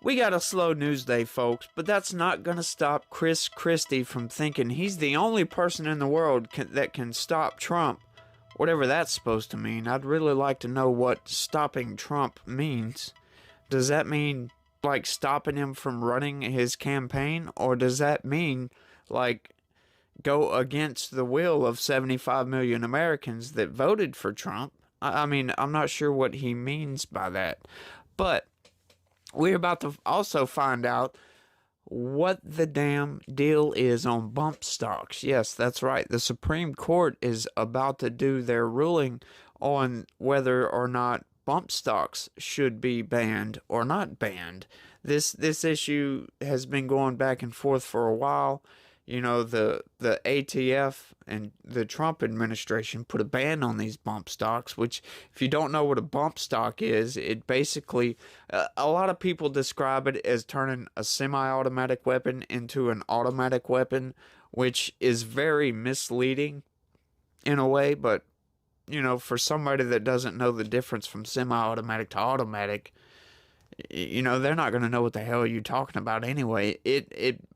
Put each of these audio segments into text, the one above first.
We got a slow news day, folks, but that's not gonna stop Chris Christie from thinking he's the only person in the world that can stop Trump. Whatever that's supposed to mean. I'd really like to know what stopping Trump means. Does that mean, like, stopping him from running his campaign? Or does that mean, like, go against the will of 75 million Americans that voted for Trump? I mean, I'm not sure what he means by that. But we're about to also find out what the damn deal is on bump stocks. Yes, that's right. The Supreme Court is about to do their ruling on whether or not bump stocks should be banned or not banned. This issue has been going back and forth for a while. You know, the ATF and the Trump administration put a ban on these bump stocks, which, if you don't know what a bump stock is, it basically, a lot of people describe it as turning a semi-automatic weapon into an automatic weapon, which is very misleading in a way, but, you know, for somebody that doesn't know the difference from semi-automatic to automatic, you know, they're not going to know what the hell you're talking about anyway.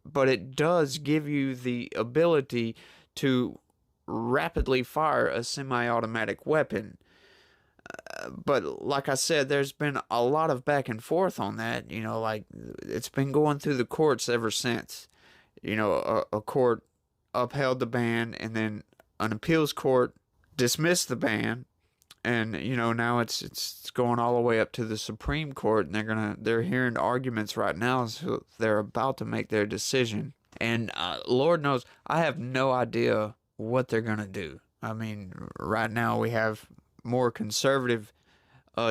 But it does give you the ability to rapidly fire a semi-automatic weapon. But like I said, there's been a lot of back and forth on that. You know, like, it's been going through the courts ever since. You know, a court upheld the ban, and then an appeals court dismissed the ban. And, you know, now it's going all the way up to the Supreme Court, and they're hearing arguments right now, so they're about to make their decision. And Lord knows, I have no idea what they're gonna do. I mean, right now we have more conservative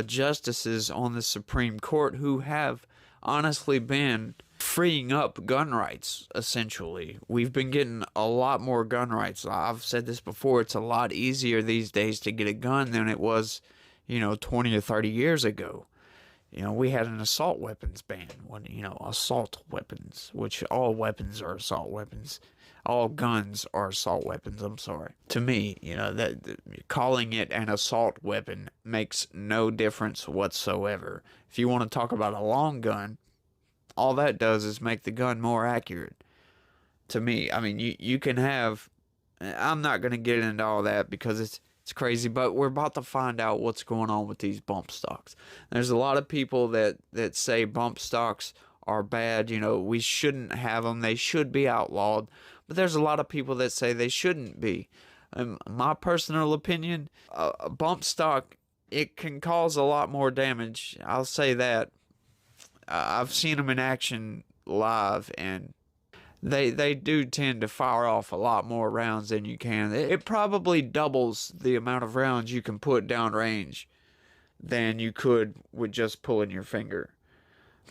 justices on the Supreme Court who have honestly been freeing up gun rights, essentially. We've been getting a lot more gun rights. I've said this before, it's a lot easier these days to get a gun than it was, you know, 20 or 30 years ago. You know, we had an assault weapons ban, assault weapons, which all weapons are assault weapons. All guns are assault weapons, I'm sorry. To me, you know, calling it an assault weapon makes no difference whatsoever. If you want to talk about a long gun, all that does is make the gun more accurate. To me, I mean, you can have... I'm not going to get into all that because it's crazy, but we're about to find out what's going on with these bump stocks. There's a lot of people that say bump stocks are bad. You know, we shouldn't have them. They should be outlawed. But there's a lot of people that say they shouldn't be. My personal opinion, a bump stock, it can cause a lot more damage. I'll say that. I've seen them in action live, and they do tend to fire off a lot more rounds than you can. It probably doubles the amount of rounds you can put downrange than you could with just pulling your finger.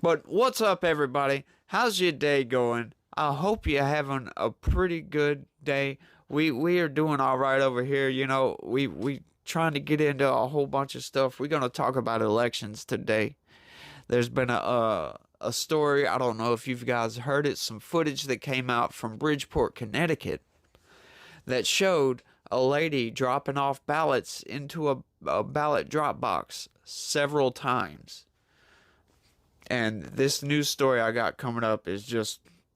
But what's up, everybody? How's your day going? I hope you're having a pretty good day. We are doing all right over here. You know, we trying to get into a whole bunch of stuff. We're going to talk about elections today. There's been a story, I don't know if you guys heard it, some footage that came out from Bridgeport, Connecticut, that showed a lady dropping off ballots into a ballot drop box several times. And this news story I got coming up is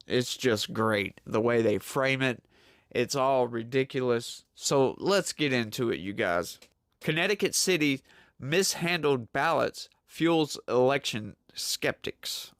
it's just great. The way they frame it, it's all ridiculous. So let's get into it, you guys. Connecticut City mishandled ballots fuels election skeptics.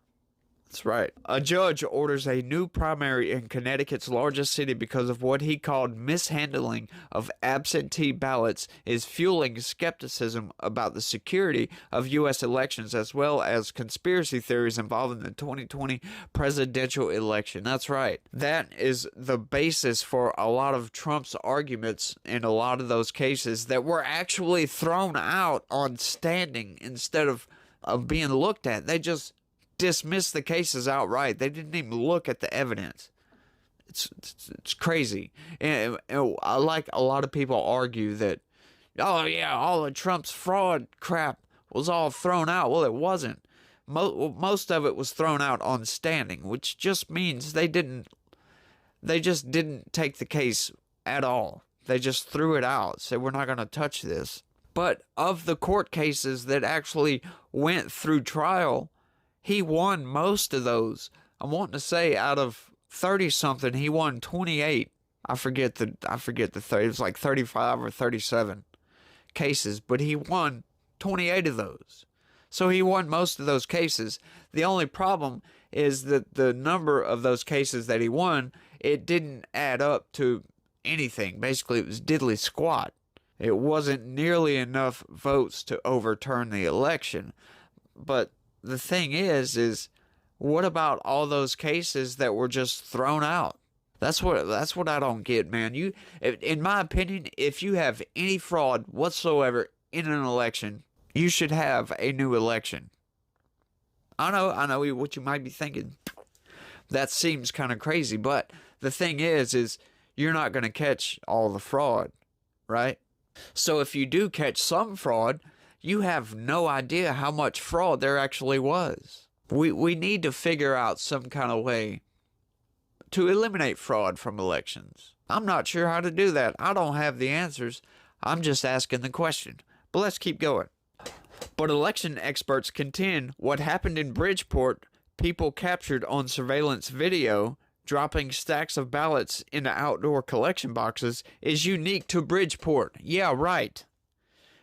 That's right. A judge orders a new primary in Connecticut's largest city because of what he called mishandling of absentee ballots is fueling skepticism about the security of U.S. elections, as well as conspiracy theories involving the 2020 presidential election. That's right. That is the basis for a lot of Trump's arguments in a lot of those cases that were actually thrown out on standing instead of being looked at. They just dismissed the cases outright. They didn't even look at the evidence. It's crazy. And I like a lot of people argue that, oh yeah, all of Trump's fraud crap was all thrown out. Well, it wasn't. Most of it was thrown out on standing, which just means they just didn't take the case at all. They just threw it out, said we're not going to touch this. But of the court cases that actually went through trial, he won most of those. I'm wanting to say out of 30 something, he won 28. I forget the 30. It was like 35 or 37 cases, but he won 28 of those. So he won most of those cases. The only problem is that the number of those cases that he won, it didn't add up to anything. Basically, it was diddly squat. It wasn't nearly enough votes to overturn the election. But the thing is what about all those cases that were just thrown out? That's what I don't get, man. In my opinion, if you have any fraud whatsoever in an election, you should have a new election. I know what you might be thinking. That seems kind of crazy, but the thing is you're not going to catch all the fraud, right? So if you do catch some fraud, you have no idea how much fraud there actually was. We need to figure out some kind of way to eliminate fraud from elections. I'm not sure how to do that. I don't have the answers. I'm just asking the question. But let's keep going. But election experts contend what happened in Bridgeport, people captured on surveillance video dropping stacks of ballots into outdoor collection boxes, is unique to Bridgeport. Yeah, right.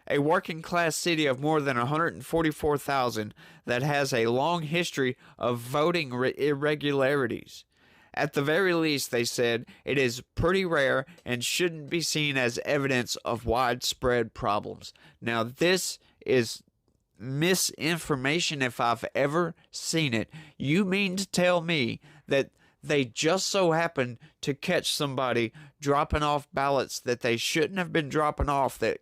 A working-class city of more than 144,000 that has a long history of voting irregularities. At the very least, they said, it is pretty rare and shouldn't be seen as evidence of widespread problems. Now, this is misinformation if I've ever seen it. You mean to tell me that they just so happened to catch somebody dropping off ballots that they shouldn't have been dropping off, that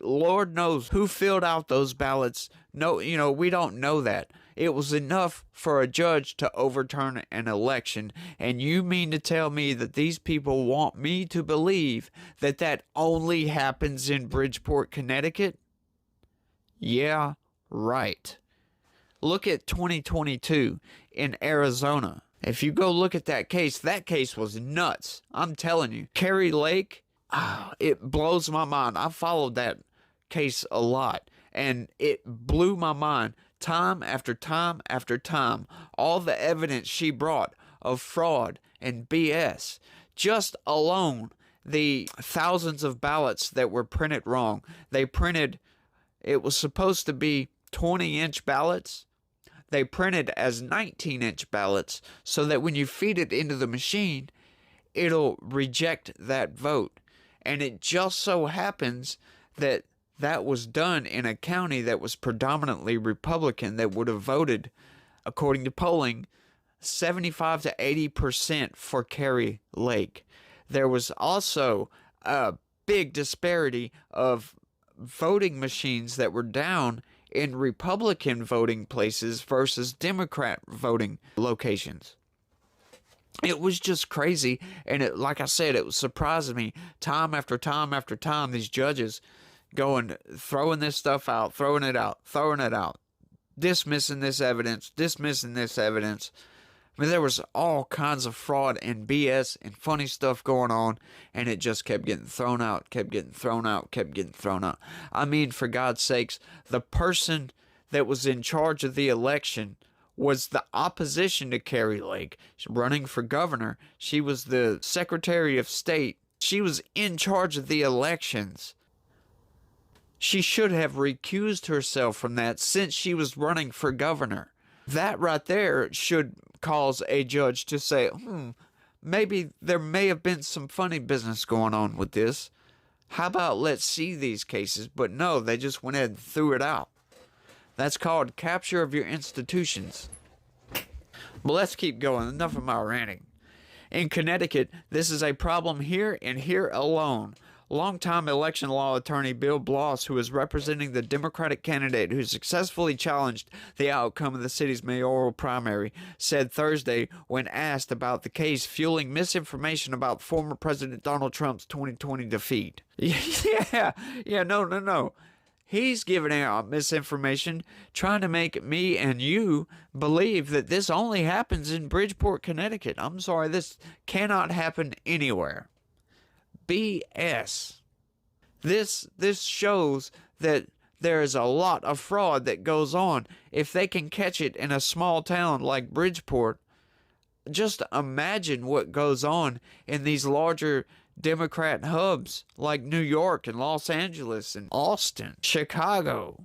Lord knows who filled out those ballots? No, we don't know that. It was enough for a judge to overturn an election, and you mean to tell me that these people want me to believe that that only happens in Bridgeport, Connecticut? Yeah, right. Look at 2022 in Arizona. If you go look at that case was nuts. I'm telling you. Kari Lake, it blows my mind. I followed that case a lot, and it blew my mind. Time after time after time, all the evidence she brought of fraud and BS. Just alone, the thousands of ballots that were printed wrong. It was supposed to be 20-inch ballots. They printed as 19-inch ballots so that when you feed it into the machine, it'll reject that vote. And it just so happens that that was done in a county that was predominantly Republican, that would have voted, according to polling, 75 to 80% for Kari Lake. There was also a big disparity of voting machines that were down in Republican voting places versus Democrat voting locations. It was just crazy, and like I said, it was surprising me time after time after time, these judges throwing this stuff out, throwing it out, dismissing this evidence. I mean, there was all kinds of fraud and BS and funny stuff going on, and it just kept getting thrown out. I mean, for God's sakes, the person that was in charge of the election was the opposition to Kari Lake, running for governor. She was the Secretary of State. She was in charge of the elections. She should have recused herself from that since she was running for governor. That right there should cause a judge to say, maybe there may have been some funny business going on with this. How about let's see these cases? But no, they just went ahead and threw it out. That's called capture of your institutions. But let's keep going. Enough of my ranting. In Connecticut, this is a problem here and here alone. Longtime election law attorney Bill Bloss, who is representing the Democratic candidate who successfully challenged the outcome of the city's mayoral primary, said Thursday when asked about the case fueling misinformation about former President Donald Trump's 2020 defeat. No. He's giving out misinformation, trying to make me and you believe that this only happens in Bridgeport, Connecticut. I'm sorry, this cannot happen anywhere. BS. This shows that there is a lot of fraud that goes on. If they can catch it in a small town like Bridgeport, just imagine what goes on in these larger Democrat hubs like New York and Los Angeles and Austin, Chicago.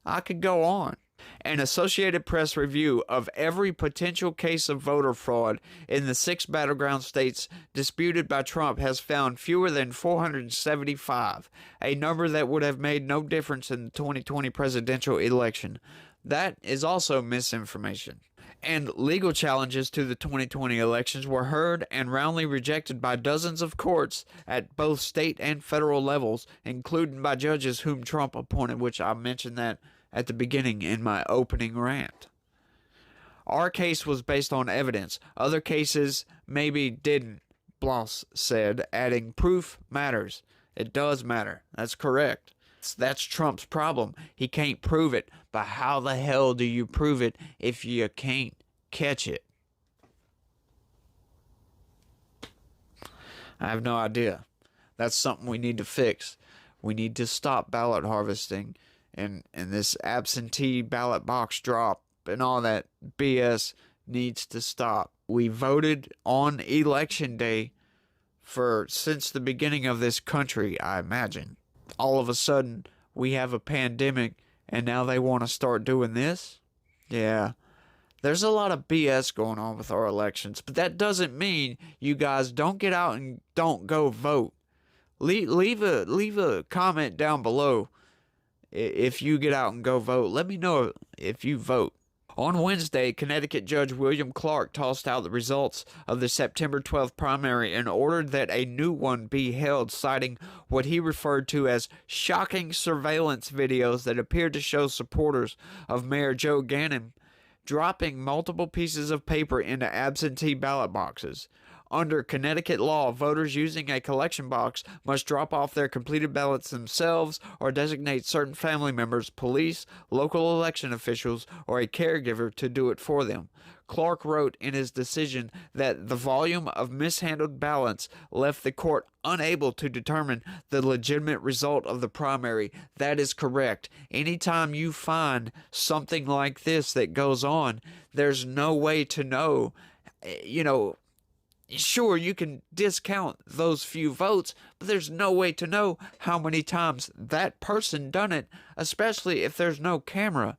I could go on. An Associated Press review of every potential case of voter fraud in the 6 battleground states disputed by Trump has found fewer than 475, a number that would have made no difference in the 2020 presidential election. That is also misinformation. And legal challenges to the 2020 elections were heard and roundly rejected by dozens of courts at both state and federal levels, including by judges whom Trump appointed, which I mentioned that at the beginning in my opening rant. Our case was based on evidence. Other cases maybe didn't, Bloss said, adding, proof matters. It does matter. That's correct. That's Trump's problem. He can't prove it. But how the hell do you prove it if you can't catch it? I have no idea. That's something we need to fix. We need to stop ballot harvesting and this absentee ballot box drop and all that BS needs to stop. We voted on election day since the beginning of this country, I imagine. All of a sudden, we have a pandemic, and now they want to start doing this? Yeah. There's a lot of BS going on with our elections, but that doesn't mean you guys don't get out and don't go vote. Leave a comment down below if you get out and go vote. Let me know if you vote. On Wednesday, Connecticut Judge William Clark tossed out the results of the September 12th primary and ordered that a new one be held, citing what he referred to as shocking surveillance videos that appeared to show supporters of Mayor Joe Ganim dropping multiple pieces of paper into absentee ballot boxes. Under Connecticut law, voters using a collection box must drop off their completed ballots themselves or designate certain family members, police, local election officials, or a caregiver to do it for them. Clark wrote in his decision that the volume of mishandled ballots left the court unable to determine the legitimate result of the primary. That is correct. Anytime you find something like this that goes on, there's no way to know, sure, you can discount those few votes, but there's no way to know how many times that person done it, especially if there's no camera.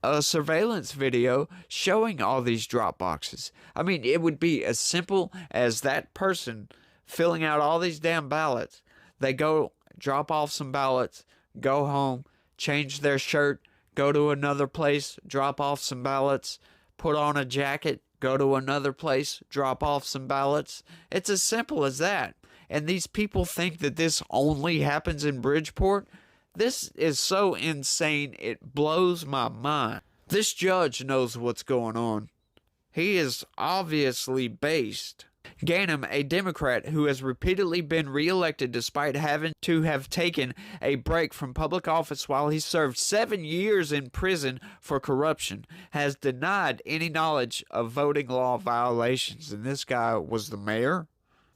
A surveillance video showing all these drop boxes. I mean, it would be as simple as that person filling out all these damn ballots. They go drop off some ballots, go home, change their shirt, go to another place, drop off some ballots, put on a jacket, go to another place, drop off some ballots. It's as simple as that. And these people think that this only happens in Bridgeport? This is so insane, it blows my mind. This judge knows what's going on. He is obviously based. Ganim, a Democrat who has repeatedly been reelected despite having to have taken a break from public office while he served 7 years in prison for corruption, has denied any knowledge of voting law violations. And this guy was the mayor?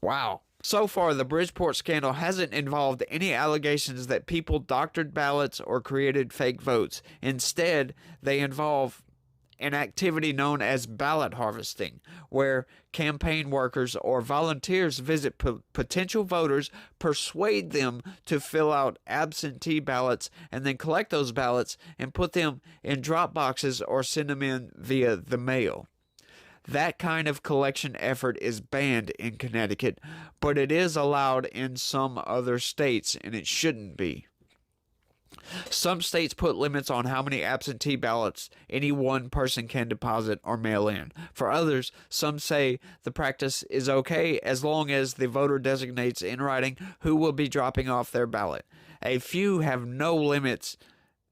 Wow. So far, the Bridgeport scandal hasn't involved any allegations that people doctored ballots or created fake votes. Instead, they involve an activity known as ballot harvesting, where campaign workers or volunteers visit potential voters, persuade them to fill out absentee ballots, and then collect those ballots and put them in drop boxes or send them in via the mail. That kind of collection effort is banned in Connecticut, but it is allowed in some other states, and it shouldn't be. Some states put limits on how many absentee ballots any one person can deposit or mail in. For others, some say the practice is okay as long as the voter designates in writing who will be dropping off their ballot. A few have no limits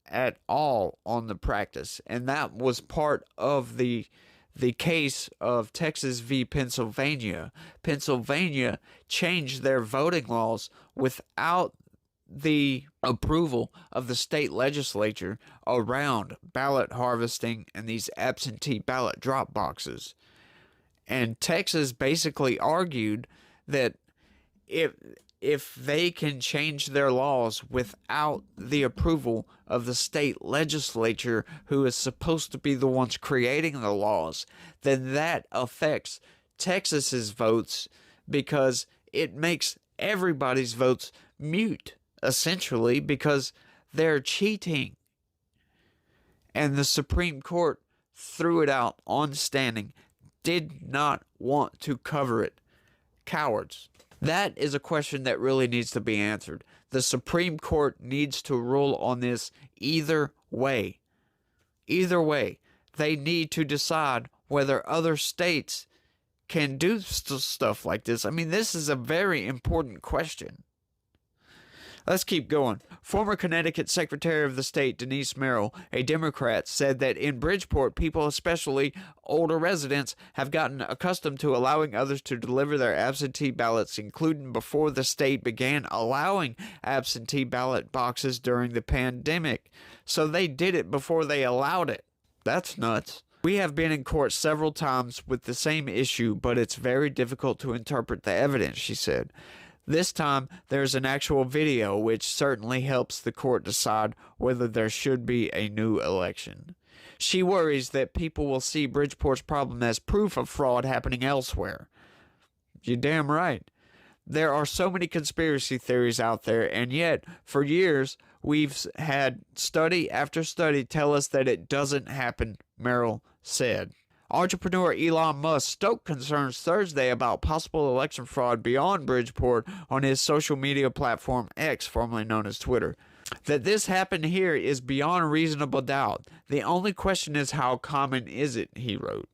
at all on the practice, and that was part of the case of Texas v. Pennsylvania. Pennsylvania changed their voting laws without the approval of the state legislature around ballot harvesting and these absentee ballot drop boxes. And Texas basically argued that if they can change their laws without the approval of the state legislature, who is supposed to be the ones creating the laws, then that affects Texas's votes, because it makes everybody's votes mute, essentially, because they're cheating. And the Supreme Court threw it out on standing, did not want to cover it. Cowards. That is a question that really needs to be answered. The Supreme Court needs to rule on this either way. Either way, they need to decide whether other states can do stuff like this. I mean, this is a very important question. Let's keep going. Former Connecticut Secretary of the State Denise Merrill, a Democrat, said that in Bridgeport, people, especially older residents, have gotten accustomed to allowing others to deliver their absentee ballots, including before the state began allowing absentee ballot boxes during the pandemic. So they did it before they allowed it. That's nuts. We have been in court several times with the same issue, but it's very difficult to interpret the evidence, she said. This time, there's an actual video, which certainly helps the court decide whether there should be a new election. She worries that people will see Bridgeport's problem as proof of fraud happening elsewhere. You're damn right. There are so many conspiracy theories out there, and yet, for years, we've had study after study tell us that it doesn't happen, Merrill said. Entrepreneur Elon Musk stoked concerns Thursday about possible election fraud beyond Bridgeport on his social media platform X, formerly known as Twitter. That this happened here is beyond reasonable doubt. The only question is, how common is it, he wrote.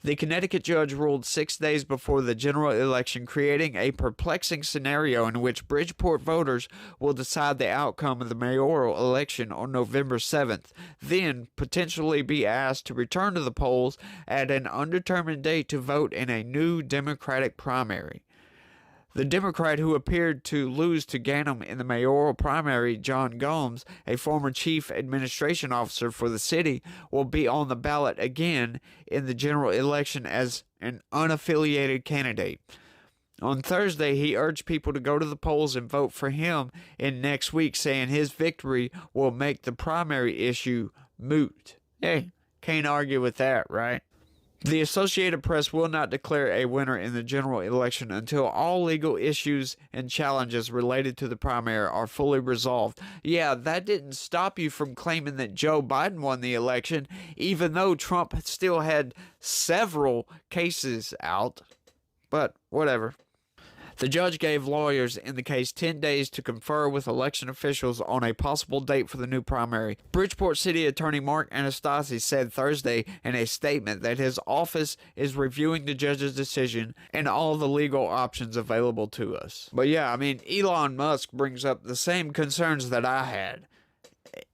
The Connecticut judge ruled 6 days before the general election, creating a perplexing scenario in which Bridgeport voters will decide the outcome of the mayoral election on November 7th, then potentially be asked to return to the polls at an undetermined date to vote in a new Democratic primary. The Democrat who appeared to lose to Ganim in the mayoral primary, John Gomes, a former chief administration officer for the city, will be on the ballot again in the general election as an unaffiliated candidate. On Thursday, he urged people to go to the polls and vote for him in next week, saying his victory will make the primary issue moot. Hey, can't argue with that, right? The Associated Press will not declare a winner in the general election until all legal issues and challenges related to the primary are fully resolved. Yeah, that didn't stop you from claiming that Joe Biden won the election, even though Trump still had several cases out. But whatever. The judge gave lawyers in the case 10 days to confer with election officials on a possible date for the new primary. Bridgeport City Attorney Mark Anastasi said Thursday in a statement that his office is reviewing the judge's decision and all the legal options available to us. But yeah, I mean, Elon Musk brings up the same concerns that I had.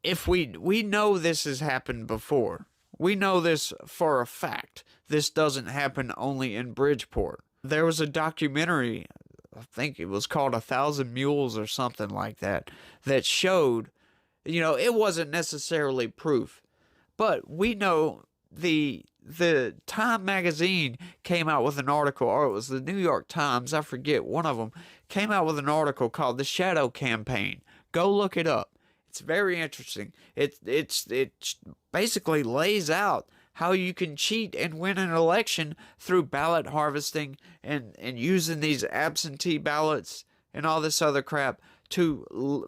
If we know this has happened before. We know this for a fact. This doesn't happen only in Bridgeport. There was a documentary, I think it was called 1,000 Mules or something like that, that showed, it wasn't necessarily proof, but we know the Time magazine came out with an article, or it was the New York Times, I forget, one of them came out with an article called The Shadow Campaign. Go look it up. It's very interesting. It basically lays out how you can cheat and win an election through ballot harvesting and using these absentee ballots and all this other crap to,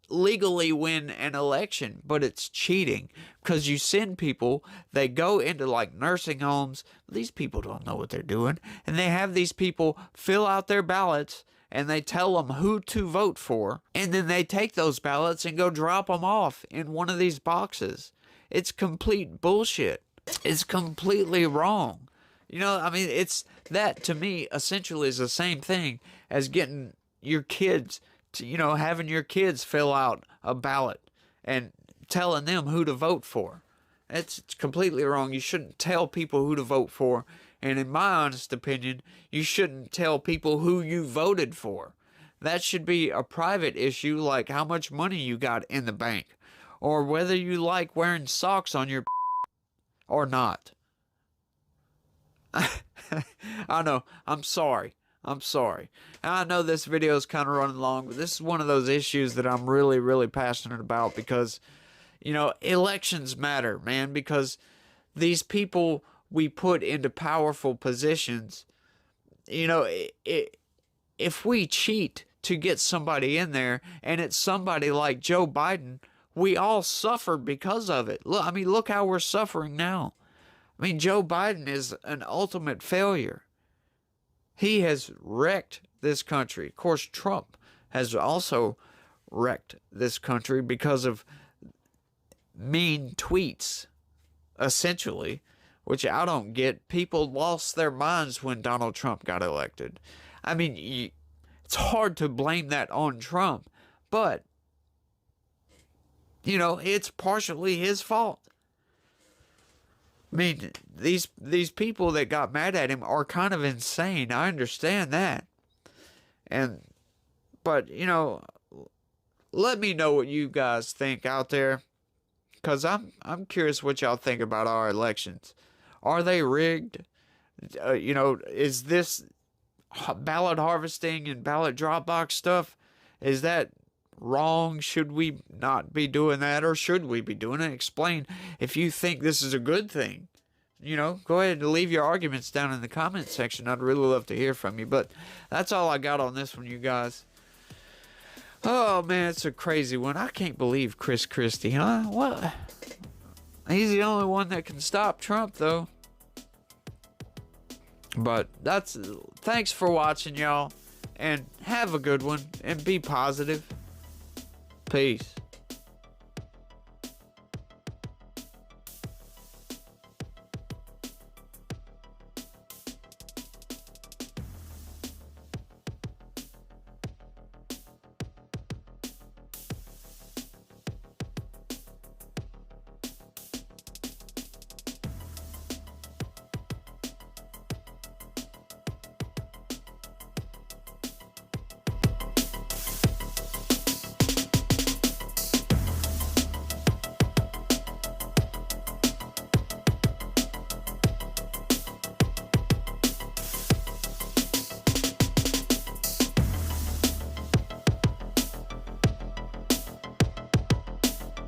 legally win an election. But it's cheating because you send people, they go into like nursing homes. These people don't know what they're doing. And they have these people fill out their ballots and they tell them who to vote for. And then they take those ballots and go drop them off in one of these boxes. It's complete bullshit. It's completely wrong. It's that, to me, essentially is the same thing as getting your kids to, having your kids fill out a ballot and telling them who to vote for. It's completely wrong. You shouldn't tell people who to vote for. And in my honest opinion, you shouldn't tell people who you voted for. That should be a private issue, like how much money you got in the bank, or whether you like wearing socks on your or not. I know, I'm sorry. I'm sorry. And I know this video is kind of running long, but this is one of those issues that I'm really, really passionate about because, you know, elections matter, man, because these people we put into powerful positions, you know, if we cheat to get somebody in there and it's somebody like Joe Biden, we all suffer because of it. Look, I mean, look how we're suffering now. I mean, Joe Biden is an ultimate failure. He has wrecked this country. Of course, Trump has also wrecked this country because of mean tweets, essentially, which I don't get. People lost their minds when Donald Trump got elected. I mean, it's hard to blame that on Trump, but, you know, it's partially his fault. I mean, these people that got mad at him are kind of insane. I understand that. But, you know, let me know what you guys think out there, because I'm curious what y'all think about our elections. Are they rigged? You know, is this ballot harvesting and ballot drop box stuff, is that wrong? Should we not be doing that, or should we be doing it? Explain if you think this is a good thing. You know, go ahead and leave your arguments down in the comment section. I'd really love to hear from you. But that's all I got on this one, you guys. Oh man, it's a crazy one. I can't believe Chris Christie, huh? What? He's the only one that can stop Trump, though. But thanks for watching, y'all, and have a good one, and be positive. Peace.